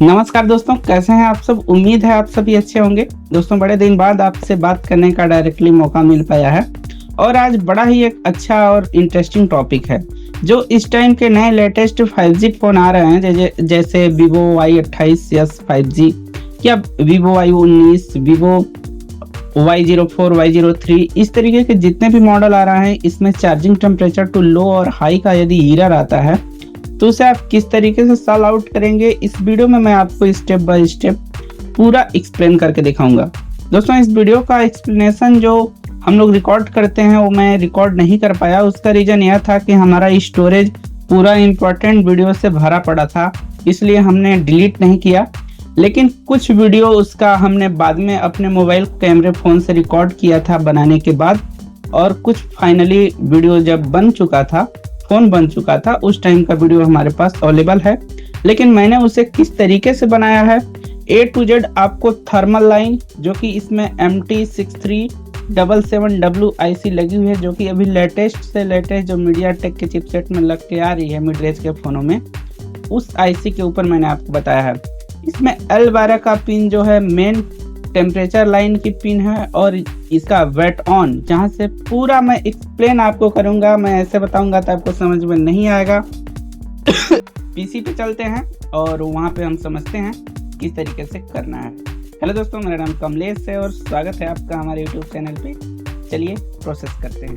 नमस्कार दोस्तों, कैसे हैं आप सब। उम्मीद है आप सभी अच्छे होंगे। दोस्तों, बड़े दिन बाद आपसे बात करने का डायरेक्टली मौका मिल पाया है और आज बड़ा ही एक अच्छा और इंटरेस्टिंग टॉपिक है जो इस टाइम के नए लेटेस्ट 5G फोन आ रहे हैं, जैसे Vivo Y28s 5G या Vivo Y19, Vivo Y04, Y03, इस तरीके के जितने भी मॉडल आ रहे हैं, इसमें चार्जिंग टेम्परेचर टू लो और हाई का यदि एरर आता है तो उसे आप किस तरीके से सॉल्व आउट करेंगे, इस वीडियो में मैं आपको स्टेप बाय स्टेप पूरा एक्सप्लेन करके दिखाऊंगा। दोस्तों, इस वीडियो का एक्सप्लेनेशन जो हम लोग रिकॉर्ड करते हैं वो मैं रिकॉर्ड नहीं कर पाया। उसका रीज़न यह था कि हमारा स्टोरेज पूरा इम्पोर्टेंट वीडियो से भरा पड़ा था, इसलिए हमने डिलीट नहीं किया। लेकिन कुछ वीडियो उसका हमने बाद में अपने मोबाइल कैमरे फ़ोन से रिकॉर्ड किया था बनाने के बाद, और कुछ फाइनली वीडियो जब बन चुका था, फोन बन चुका था, उस टाइम का वीडियो हमारे पास अवेलेबल है। लेकिन मैंने उसे किस तरीके से बनाया है A to Z आपको थर्मल लाइन, जो कि इसमें MT6377W IC लगी हुई है, जो कि अभी लेटेस्ट से लेटेस्ट जो मीडियाटेक के चिपसेट में लग के आ रही है मिड रेंज के फ़ोनों में, उस IC के ऊपर मैंने आपको बताया है। इसमें L12 का पिन जो है मेन टेम्परेचर लाइन की पिन है, और इसका वेट ऑन, जहां से पूरा मैं एक्सप्लेन आपको करूंगा। मैं ऐसे बताऊंगा तो आपको समझ में नहीं आएगा। पीसी पे चलते हैं और वहां पे हम समझते हैं किस तरीके से करना है। हेलो दोस्तों, मेरा नाम कमलेश है और स्वागत है आपका हमारे यूट्यूब चैनल पे। चलिए प्रोसेस करते हैं।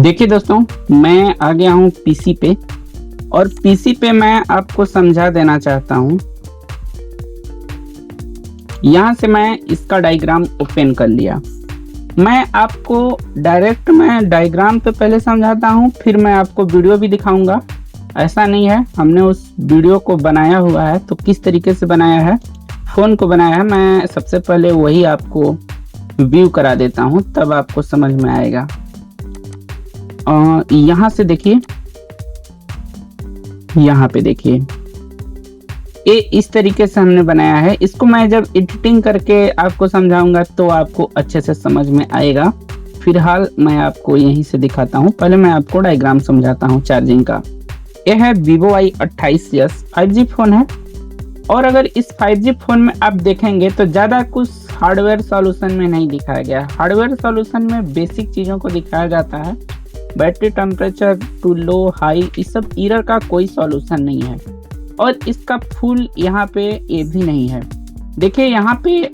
देखिए दोस्तों, मैं आ गया हूँ पीसी पे, और पीसी पे मैं आपको समझा देना चाहता हूँ। यहाँ से मैं इसका डायग्राम ओपन कर लिया। मैं आपको मैं डायग्राम पे पहले समझाता हूँ, फिर मैं आपको वीडियो भी दिखाऊंगा। ऐसा नहीं है, हमने उस वीडियो को बनाया हुआ है, तो किस तरीके से बनाया है, फ़ोन को बनाया है, मैं सबसे पहले वही आपको व्यू करा देता हूँ, तब आपको समझ में आएगा। यहाँ से देखिए, यहाँ पे देखिए, ये इस तरीके से हमने बनाया है। इसको मैं जब एडिटिंग करके आपको समझाऊंगा तो आपको अच्छे से समझ में आएगा। फिलहाल मैं आपको यहीं से दिखाता हूं। पहले मैं आपको डायग्राम समझाता हूं चार्जिंग का। यह है Vivo Y28s 5G फोन है, और अगर इस 5G फोन में आप देखेंगे तो ज़्यादा कुछ हार्डवेयर सॉल्यूशन में नहीं दिखाया गया। हार्डवेयर सॉल्यूशन में बेसिक चीज़ों को दिखाया जाता है। Battery temperature too low high, इस सब एरर का कोई सॉल्यूशन नहीं है, और इसका फुल यहाँ पे ये भी नहीं है। देखिए, यहाँ पे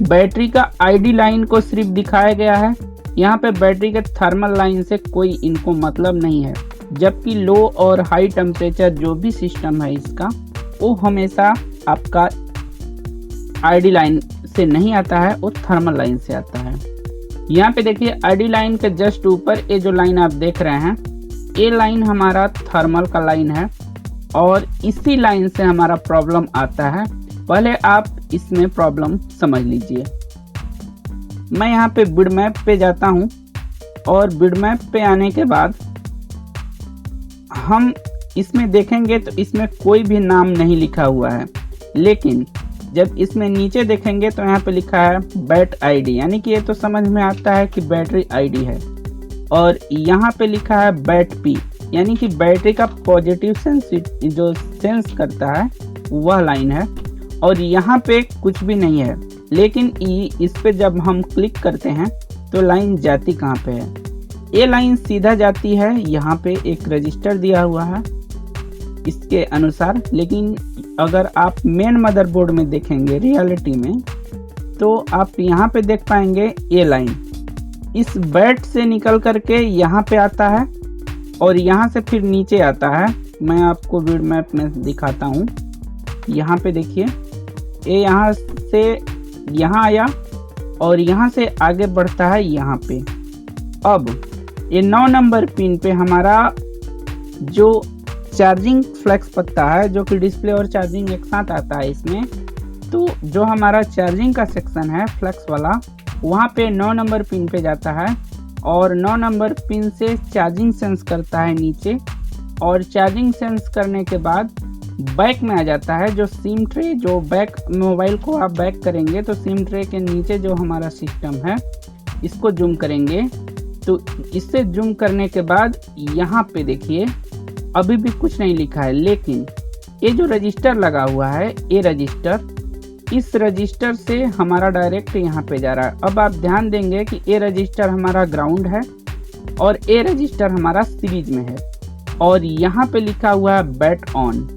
बैटरी का आईडी लाइन को सिर्फ दिखाया गया है। यहाँ पे बैटरी के थर्मल लाइन से कोई इनको मतलब नहीं है, जबकि लो और हाई टेम्परेचर जो भी सिस्टम है इसका, वो हमेशा आपका आईडी लाइन से नहीं आता है, वो थर्मल लाइन से आता है। यहाँ पे देखिए, आईडी लाइन के जस्ट ऊपर ये जो लाइन आप देख रहे हैं, ये लाइन हमारा थर्मल का लाइन है, और इसी लाइन से हमारा प्रॉब्लम आता है। पहले आप इसमें प्रॉब्लम समझ लीजिए। मैं यहाँ पे बिड मैप पे जाता हूँ, और बिड मैप पे आने के बाद हम इसमें देखेंगे तो इसमें कोई भी नाम नहीं लिखा हुआ है। लेकिन जब इसमें नीचे देखेंगे तो यहाँ पे लिखा है बैट आईडी, यानी कि ये तो समझ में आता है कि बैटरी आईडी है। और यहाँ पे लिखा है बैट पी, यानी कि बैटरी का पॉजिटिव सेंस जो सेंस करता है वह लाइन है, और यहाँ पे कुछ भी नहीं है। लेकिन इस पे जब हम क्लिक करते हैं तो लाइन जाती कहाँ पे है, ये लाइन सीधा जाती है, यहाँ पे एक रजिस्टर दिया हुआ है इसके अनुसार। लेकिन अगर आप मेन मदरबोर्ड में देखेंगे रियलिटी में, तो आप यहाँ पे देख पाएंगे ये लाइन इस बैट से निकल करके यहाँ पे आता है, और यहाँ से फिर नीचे आता है। मैं आपको वीड मैप में दिखाता हूँ। यहाँ पे देखिए, ये यहाँ से यहाँ आया, और यहाँ से आगे बढ़ता है यहाँ पे। अब ये 9 नंबर पिन पे हमारा जो चार्जिंग फ्लेक्स पत्ता है, जो कि डिस्प्ले और चार्जिंग एक साथ आता है इसमें, तो जो हमारा चार्जिंग का सेक्शन है फ्लेक्स वाला, वहाँ पे 9 नंबर पिन पे जाता है, और 9 नंबर पिन से चार्जिंग सेंस करता है नीचे, और चार्जिंग सेंस करने के बाद बैक में आ जाता है। जो सिम ट्रे, जो बैक मोबाइल को आप बैक करेंगे तो सिम ट्रे के नीचे जो हमारा सिस्टम है, इसको जूम करेंगे तो इससे जूम करने के बाद यहाँ पे देखिए अभी भी कुछ नहीं लिखा है, लेकिन ये जो रजिस्टर लगा हुआ है, ये रजिस्टर, इस रजिस्टर से हमारा डायरेक्ट यहाँ पे जा रहा है। अब आप ध्यान देंगे कि ये रजिस्टर हमारा ग्राउंड है और ये रजिस्टर हमारा सीरीज में है और यहाँ पे लिखा हुआ है बैट ऑन।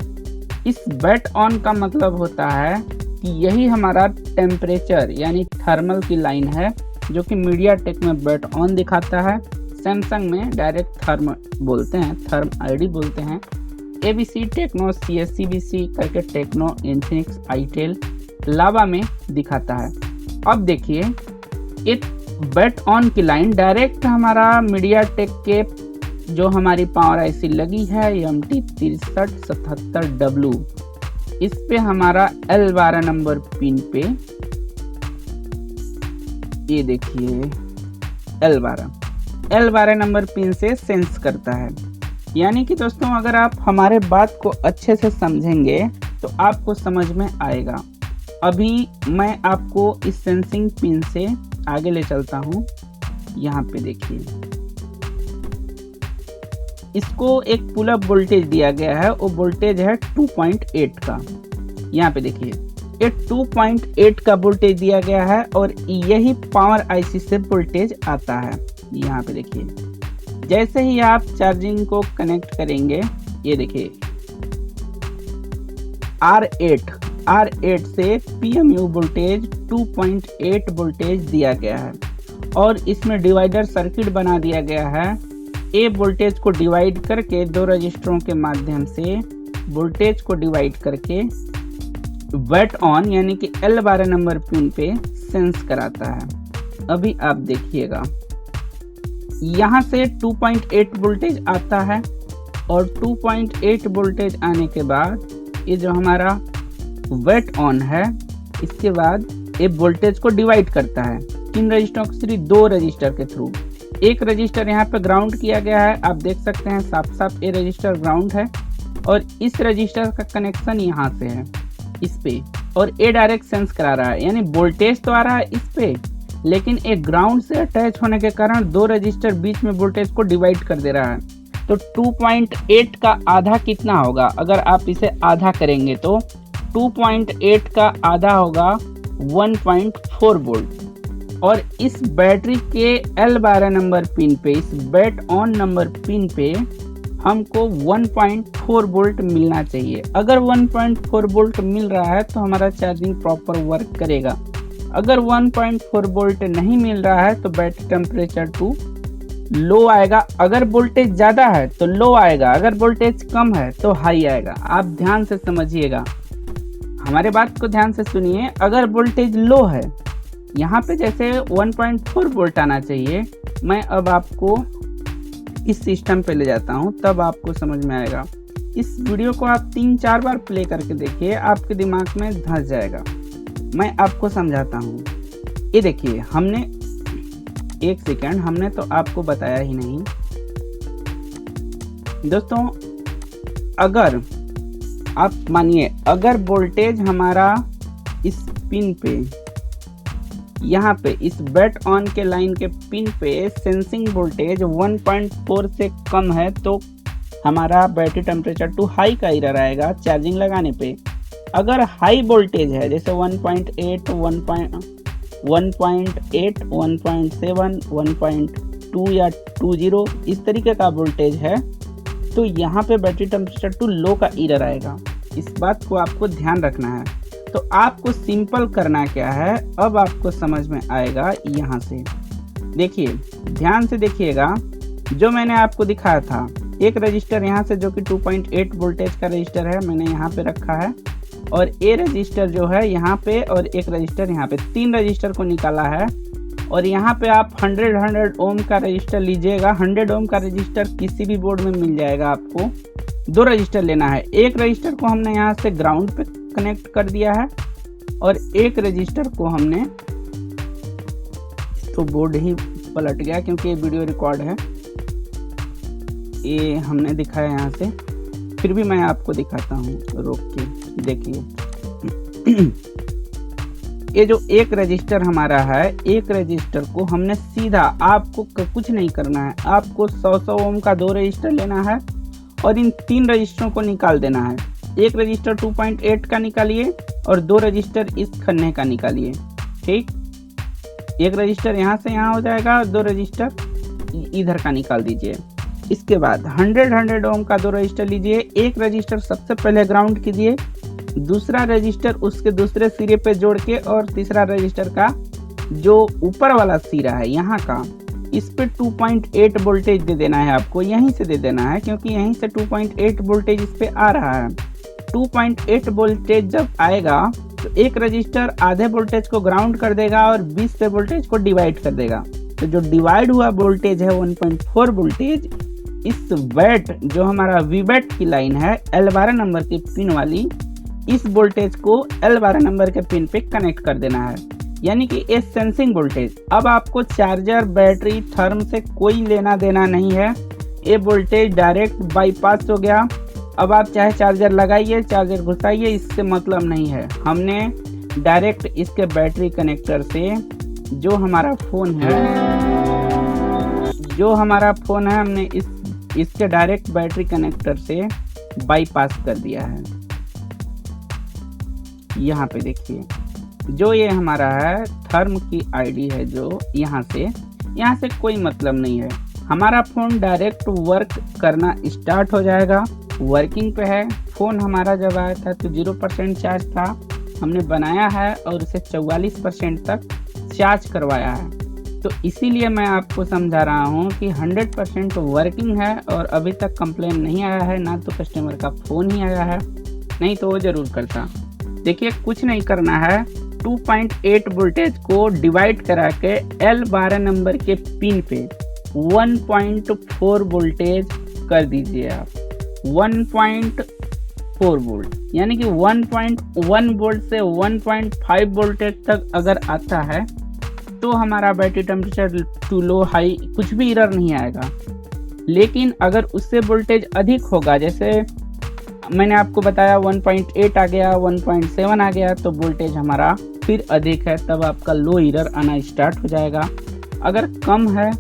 इस बैट ऑन का मतलब होता है कि यही हमारा टेम्परेचर यानी थर्मल की लाइन है, जो कि मीडियाटेक में बैट ऑन दिखाता है, सैमसंग में डायरेक्ट थर्म बोलते हैं, थर्म आईडी बोलते हैं, एबीसी, टेक्नो, CSCBC करके टेक्नो, इन्फिनिक्स, आईटेल, लावा में दिखाता है। अब देखिए एक बैट ऑन की लाइन डायरेक्ट हमारा मीडियाटेक के जो हमारी पावर आईसी लगी है MT6377W, इस पे हमारा L12 नंबर पिन पे, ये देखिए L12 नंबर पिन से सेंस करता है। यानी कि दोस्तों अगर आप हमारे बात को अच्छे से समझेंगे तो आपको समझ में आएगा। अभी मैं आपको इस सेंसिंग पिन से आगे ले चलता हूँ। यहाँ पे देखिए इसको एक पुल अप वोल्टेज दिया गया है, वो वोल्टेज है 2.8 का। यहाँ पे देखिए ये 2.8 का वोल्टेज दिया गया है और यही पावर आईसी से वोल्टेज आता है। यहाँ पे देखिए जैसे ही आप चार्जिंग को कनेक्ट करेंगे, ये देखिए R8 से PMU वोल्टेज 2.8 वोल्टेज दिया गया है और इसमें डिवाइडर सर्किट बना दिया गया है। ए वोल्टेज को डिवाइड करके दो रजिस्टरों के माध्यम से वोल्टेज को डिवाइड करके बैट ऑन यानी कि L12 नंबर पिन पे सेंस कराता है। अभी आप देखिएगा यहाँ से 2.8 वोल्टेज आता है और 2.8 वोल्टेज आने के बाद ये जो हमारा बैट ऑन है, इसके बाद ये वोल्टेज को डिवाइड करता है किन रजिस्टरों के थ्रू, दो रजिस्टर के थ्रू। एक रजिस्टर यहाँ पे ग्राउंड किया गया है, आप देख सकते हैं साफ साफ ये रजिस्टर ग्राउंड है और इस रजिस्टर का कनेक्शन यहाँ से है इस पे, और ये डायरेक्ट सेंस करा रहा है। यानी वोल्टेज तो आ रहा है इस पे, लेकिन एक ग्राउंड से अटैच होने के कारण दो रजिस्टर बीच में वोल्टेज को डिवाइड कर दे रहा है। तो 2.8 का आधा कितना होगा? अगर आप इसे आधा करेंगे तो 2.8 का आधा होगा 1.4 वोल्ट। और इस बैटरी के L12 नंबर पिन पे, इस बैट ऑन नंबर पिन पे हमको 1.4 वोल्ट मिलना चाहिए। अगर 1.4 वोल्ट मिल रहा है तो हमारा चार्जिंग प्रॉपर वर्क करेगा। अगर 1.4 वोल्ट नहीं मिल रहा है तो बैटरी टेम्परेचर टू लो आएगा। अगर वोल्टेज ज़्यादा है तो लो आएगा, अगर वोल्टेज कम है तो हाई आएगा। आप ध्यान से समझिएगा, हमारे बात को ध्यान से सुनिए। अगर वोल्टेज लो है, यहाँ पे जैसे 1.4 वोल्ट आना चाहिए, मैं अब आपको इस सिस्टम पे ले जाता हूँ, तब आपको समझ में आएगा। इस वीडियो को आप 3-4 बार प्ले करके देखिए, आपके दिमाग में धंस जाएगा। मैं आपको समझाता हूँ। ये देखिए, हमने एक सेकंड, हमने तो आपको बताया ही नहीं दोस्तों। अगर आप मानिए, अगर वोल्टेज हमारा इस पिन पे, यहाँ पे इस बैट ऑन के लाइन के पिन पे सेंसिंग वोल्टेज 1.4 से कम है तो हमारा बैटरी टेम्परेचर टू हाई का एरर आएगा चार्जिंग लगाने पे। अगर हाई वोल्टेज है जैसे 1.8, 1.8, 1.7, 1.2 या 20 इस तरीके का वोल्टेज है तो यहाँ पे बैटरी टेम्परेचर टू लो का एरर आएगा। इस बात को आपको ध्यान रखना है। तो आपको सिंपल करना क्या है, अब आपको समझ में आएगा। यहाँ से देखिए, ध्यान से देखिएगा, जो मैंने आपको दिखाया था, एक रजिस्टर यहाँ से जो कि 2.8 वोल्टेज का रजिस्टर है, मैंने यहाँ पे रखा है, और ये रजिस्टर जो है यहाँ पे, और एक रजिस्टर यहाँ पे, 3 रजिस्टर को निकाला है। और यहाँ पे आप 100 ओम का रजिस्टर लीजिएगा। 100 ओम का रजिस्टर किसी भी बोर्ड में मिल जाएगा। आपको 2 रजिस्टर लेना है। एक रजिस्टर को हमने यहाँ से ग्राउंड पे कनेक्ट कर दिया है और एक रजिस्टर को हमने, तो बोर्ड ही पलट गया क्योंकि ये वीडियो रिकॉर्ड है, ये हमने दिखाया यहाँ से, फिर भी मैं आपको दिखाता हूँ, रोक के देखिए। ये जो एक रजिस्टर हमारा है, एक रजिस्टर को हमने सीधा, आपको कुछ नहीं करना है, आपको 100 ओम का 2 रजिस्टर लेना है और इन 3 रजिस्टरों को निकाल देना है। एक रजिस्टर 2.8 का निकालिए और 2 रजिस्टर इस खन्ने का निकालिए। ठीक, एक रजिस्टर यहाँ से यहाँ हो जाएगा और 2 रजिस्टर इधर का निकाल दीजिए। इसके बाद 100 ओम का 2 रजिस्टर लीजिए, एक रजिस्टर सबसे पहले ग्राउंड कीजिए, दूसरा रजिस्टर उसके दूसरे सिरे पे जोड़ के और तीसरा रजिस्टर का जो ऊपर वाला सिरा है यहाँ का, इस पे 2.8 वोल्टेज दे देना है आपको, यहीं से दे देना है क्योंकि यहीं से 2.8 वोल्टेज इस पे आ रहा है। 2.8 वोल्टेज जब आएगा तो एक रजिस्टर आधे वोल्टेज को ग्राउंड कर देगा और 20 पे वोल्टेज को डिवाइड कर देगा। तो जो डिवाइड हुआ वोल्टेज है 1.4 वोल्टेज, इस वेट जो हमारा वीवेट की लाइन है L12 नंबर की पिन वाली, इस वोल्टेज को L12 नंबर के पिन पे कनेक्ट कर देना है, यानी कि ये सेंसिंग वोल्टेज। अब आपको चार्जर, बैटरी, थर्म से कोई लेना देना नहीं है, ये वोल्टेज डायरेक्ट बाईपास हो गया। अब आप चाहे चार्जर लगाइए, चार्जर घुसाइए, इससे मतलब नहीं है। हमने डायरेक्ट इसके बैटरी कनेक्टर से जो हमारा फ़ोन है हमने इसके डायरेक्ट बैटरी कनेक्टर से बाईपास कर दिया है। यहाँ पे देखिए, जो ये हमारा है थर्म की आईडी है, जो यहाँ से कोई मतलब नहीं है। हमारा फ़ोन डायरेक्ट वर्क करना स्टार्ट हो जाएगा, वर्किंग पे है। फ़ोन हमारा जब आया था तो 0% चार्ज था, हमने बनाया है और उसे 44% तक चार्ज करवाया है। तो इसीलिए मैं आपको समझा रहा हूँ कि 100% वर्किंग है और अभी तक कंप्लेन नहीं आया है, ना तो कस्टमर का फ़ोन ही आया है, नहीं तो वो ज़रूर करता। देखिए, कुछ नहीं करना है, 2.8 वोल्टेज को डिवाइड करा के L12 नंबर के पिन पे 1.4 वोल्टेज कर दीजिए आप। 1.4 वोल्ट यानी कि 1.1 वोल्ट से 1.5 वोल्टेज तक अगर आता है तो हमारा battery temperature too low high कुछ भी एरर नहीं आएगा। लेकिन अगर उससे वोल्टेज अधिक होगा, जैसे मैंने आपको बताया 1.8 आ गया, 1.7 आ गया, तो वोल्टेज हमारा फिर अधिक है, तब आपका लो एरर आना स्टार्ट हो जाएगा। अगर कम है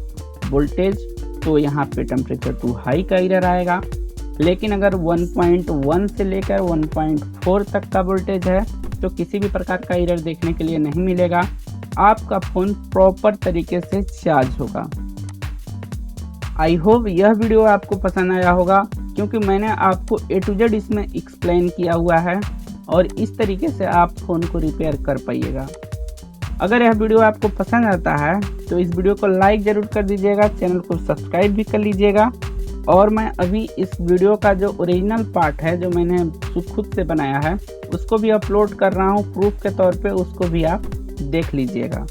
वोल्टेज तो यहाँ पे टेम्परेचर टू हाई का एरर आएगा। लेकिन अगर 1.1 से लेकर 1.4 तक का वोल्टेज है तो किसी भी प्रकार का एरर देखने के लिए नहीं मिलेगा, आपका फ़ोन प्रॉपर तरीके से चार्ज होगा। आई होप यह वीडियो आपको पसंद आया होगा, क्योंकि मैंने आपको A to Z इसमें एक्सप्लेन किया हुआ है और इस तरीके से आप फ़ोन को रिपेयर कर पाइएगा। अगर यह वीडियो आपको पसंद आता है तो इस वीडियो को लाइक ज़रूर कर दीजिएगा, चैनल को सब्सक्राइब भी कर लीजिएगा। और मैं अभी इस वीडियो का जो ओरिजिनल पार्ट है, जो मैंने खुद से बनाया है, उसको भी अपलोड कर रहा हूँ प्रूफ के तौर पे, उसको भी आप देख लीजिएगा।